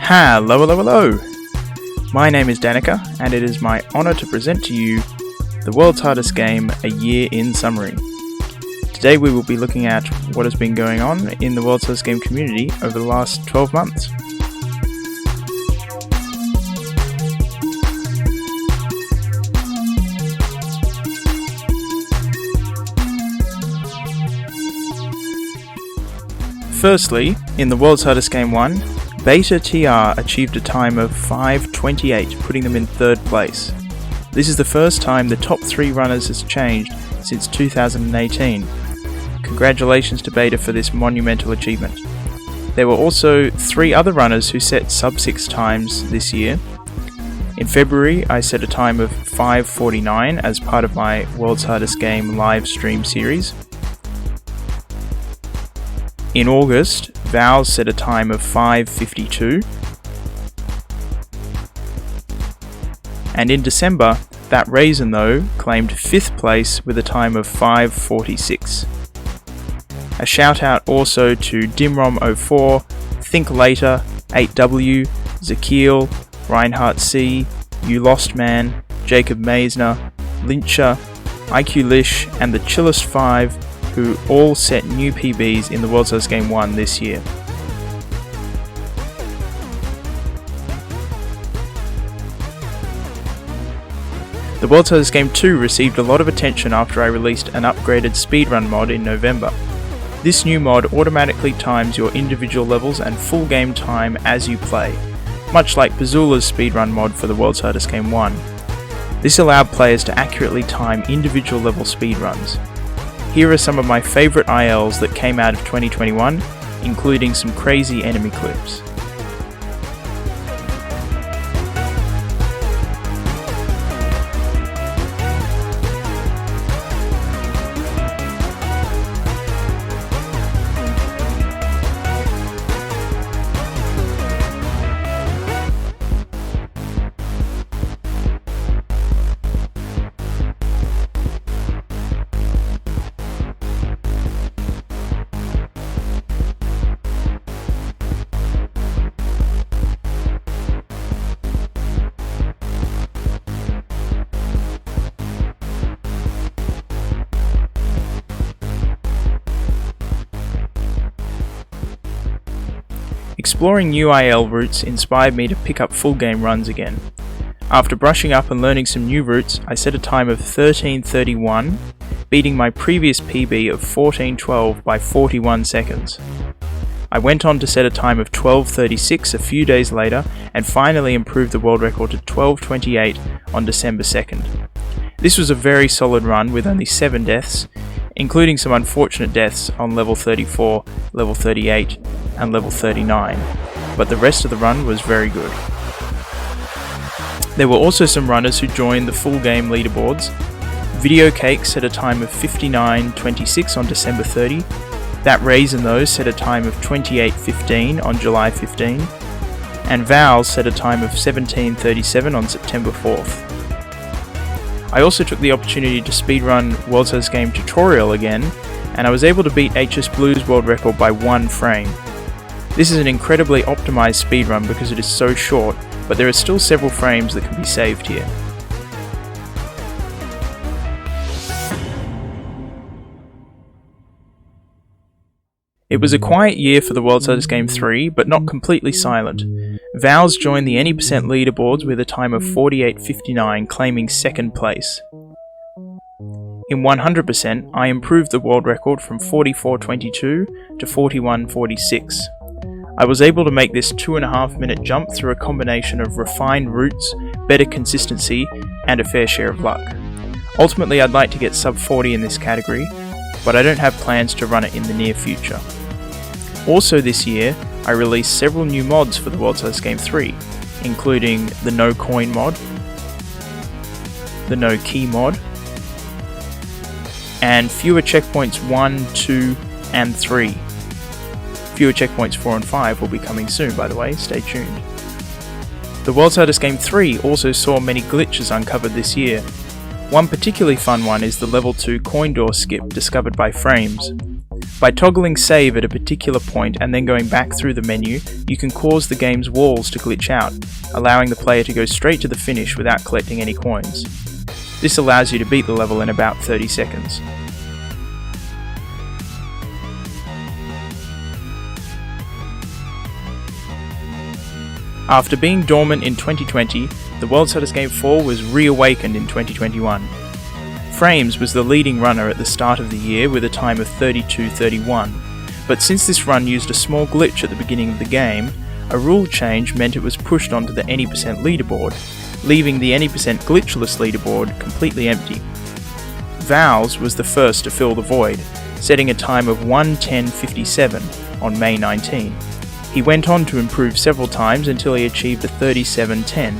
Hello. My name is Danicker, and it is my honour to present to you the world's hardest game, a year in summary. Today we will be looking at what has been going on in the world's hardest game community over the last 12 months. Firstly, in the world's hardest game 1, BetaTR achieved a time of 5:28, putting them in 3rd place. This is the first time the top 3 runners has changed since 2018. Congratulations to Beta for this monumental achievement. There were also 3 other runners who set sub-6 times this year. In February, I set a time of 5:49 as part of my World's Hardest Game live stream series. In August, Vowels set a time of 5:52. And in December, That Raisin though claimed 5th place with a time of 5:46. A shout out also to Dimrom04, Think Later, 8W, Zakiel, Reinhardt C, You Lost Man, Jacob Meisner, Lyncher, IQ Lish, and the Chillest 5, who all set new PBs in the World's Hardest Game 1 this year. The World's Hardest Game 2 received a lot of attention after I released an upgraded speedrun mod in November. This new mod automatically times your individual levels and full game time as you play, much like Bazula's speedrun mod for the World's Hardest Game 1. This allowed players to accurately time individual level speedruns. Here are some of my favourite ILs that came out of 2021, including some crazy enemy clips. Exploring new IL routes inspired me to pick up full game runs again. After brushing up and learning some new routes, I set a time of 13:31, beating my previous PB of 14:12 by 41 seconds. I went on to set a time of 12:36 a few days later, and finally improved the world record to 12:28 on December 2nd. This was a very solid run with only 7 deaths, including some unfortunate deaths on level 34, level 38, and level 39, but the rest of the run was very good. There were also some runners who joined the full game leaderboards. VideoCake set a time of 59:26 on December 30, That Raisin though set a time of 28:15 on July 15, and Vowels set a time of 17:37 on September 4th. I also took the opportunity to speedrun World's Hardest Game tutorial again, and I was able to beat hsblue's world record by 1 frame. This is an incredibly optimized speedrun because it is so short, but there are still several frames that can be saved here. It was a quiet year for the World's Hardest Game 3, but not completely silent. Vowels joined the Any % leaderboards with a time of 48:59, claiming 2nd place. In 100%, I improved the world record from 44:22 to 41:46. I was able to make this 2.5 minute jump through a combination of refined routes, better consistency, and a fair share of luck. Ultimately, I'd like to get sub 40 in this category, but I don't have plans to run it in the near future. Also this year, I released several new mods for the World's Hardest Game 3, including the No Coin mod, the No Key mod, and fewer checkpoints 1, 2, and 3. Fewer checkpoints 4 and 5 will be coming soon, by the way, stay tuned. The World's Hardest Game 3 also saw many glitches uncovered this year. One particularly fun one is the level 2 coin door skip discovered by Fraims. By toggling save at a particular point and then going back through the menu, you can cause the game's walls to glitch out, allowing the player to go straight to the finish without collecting any coins. This allows you to beat the level in about 30 seconds. After being dormant in 2020, the World's Hardest Game 4 was reawakened in 2021. Fraims was the leading runner at the start of the year with a time of 32:31, but since this run used a small glitch at the beginning of the game, a rule change meant it was pushed onto the Any % leaderboard, leaving the Any % glitchless leaderboard completely empty. Vowels was the first to fill the void, setting a time of 1:10:57 on May 19. He went on to improve several times until he achieved a 37:10.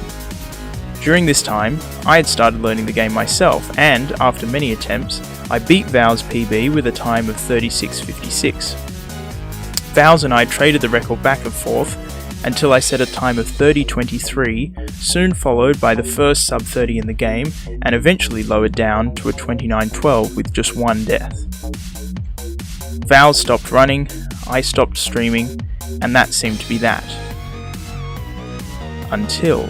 During this time, I had started learning the game myself, and, after many attempts, I beat Vowels' PB with a time of 36:56. Vowels and I traded the record back and forth until I set a time of 30:23, soon followed by the first sub-30 in the game, and eventually lowered down to a 29:12 with just one death. Vowels stopped running, I stopped streaming, and that seemed to be that. Until...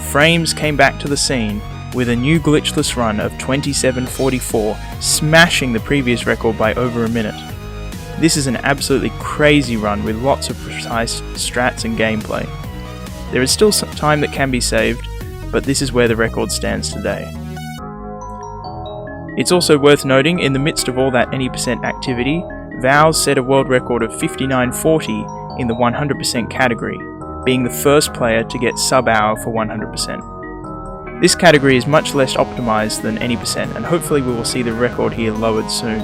Fraims came back to the scene with a new glitchless run of 27:44, smashing the previous record by over a minute. This is an absolutely crazy run with lots of precise strats and gameplay. There is still some time that can be saved, but this is where the record stands today. It's also worth noting, in the midst of all that Any % activity, Vowels set a world record of 59:40 in the 100% category, being the first player to get sub-hour for 100%. This category is much less optimized than Any %, and hopefully we will see the record here lowered soon.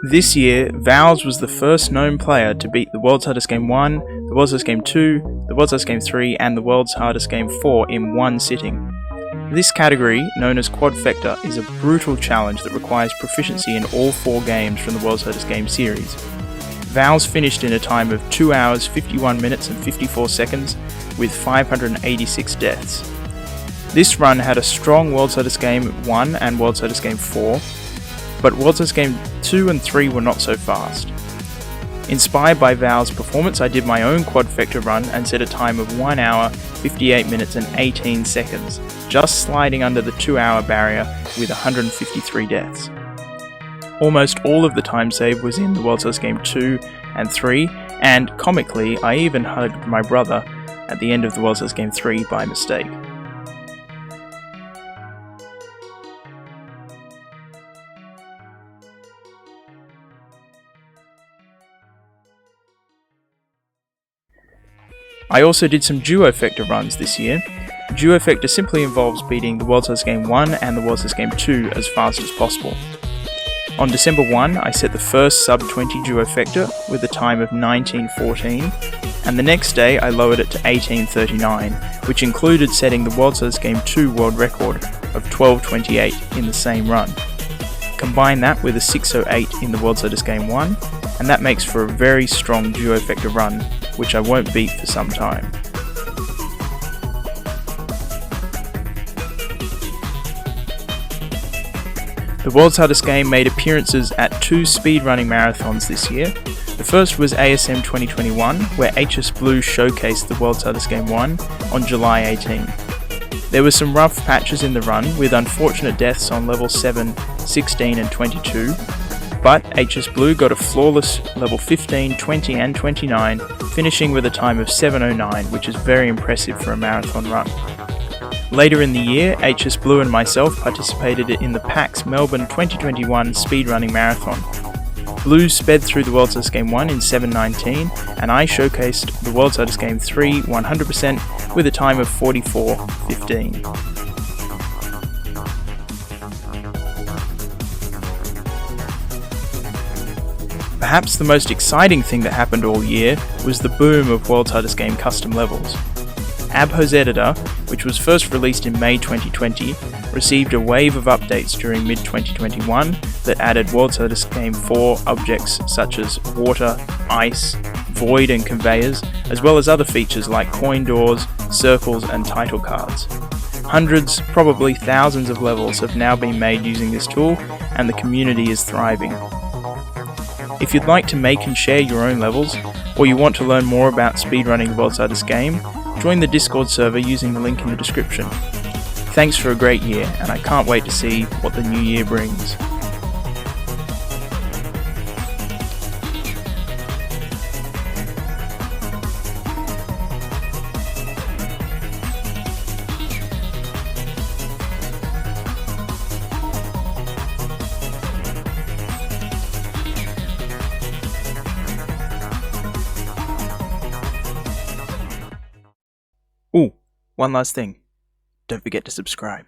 This year, Vowels was the first known player to beat the World's Hardest Game 1, the World's Hardest Game 2, the World's Hardest Game 3, and the World's Hardest Game 4 in one sitting. This category, known as Quadfecta, is a brutal challenge that requires proficiency in all 4 games from the World's Hardest Game series. Vowels finished in a time of 2 hours, 51 minutes and 54 seconds, with 586 deaths. This run had a strong World's Hardest Game 1 and World's Hardest Game 4, but World's Hardest Game 2 and 3 were not so fast. Inspired by Vowels' performance, I did my own Quadfecta run and set a time of 1 hour, 58 minutes and 18 seconds, just sliding under the 2-hour barrier with 153 deaths. Almost all of the time saved was in the World's Hardest Game 2 and 3, and comically, I even hugged my brother at the end of the World's Hardest Game 3 by mistake. I also did some Duofecta runs this year. Duofecta simply involves beating the World's Hardest Game 1 and the World's Hardest Game 2 as fast as possible. On December 1, I set the first sub-20 Duofecta with a time of 19:14, and the next day I lowered it to 18:39, which included setting the World's Hardest Game 2 world record of 12:28 in the same run. Combine that with a 6:08 in the World's Hardest Game 1, and that makes for a very strong Duofecta run, which I won't beat for some time. The World's Hardest Game made appearances at 2 speedrunning marathons this year. The first was ASM 2021, where hsblue showcased the World's Hardest Game 1 on July 18. There were some rough patches in the run, with unfortunate deaths on level 7, 16 and 22, but hsblue got a flawless level 15, 20 and 29, finishing with a time of 7:09, which is very impressive for a marathon run. Later in the year, hsblue and myself participated in the PAX Melbourne 2021 speedrunning marathon. Blue sped through the World's Hardest Game 1 in 7:19, and I showcased the World's Hardest Game 3 100% with a time of 44:15. Perhaps the most exciting thing that happened all year was the boom of World's Hardest Game custom levels. Abho's editor, which was first released in May 2020, received a wave of updates during mid-2021 that added World's Hardest Game 4 objects such as water, ice, void and conveyors, as well as other features like coin doors, circles and title cards. Hundreds, probably thousands of levels have now been made using this tool, and the community is thriving. If you'd like to make and share your own levels, or you want to learn more about speedrunning World's Hardest Game, join the Discord server using the link in the description. Thanks for a great year, and I can't wait to see what the new year brings. Ooh, one last thing. Don't forget to subscribe.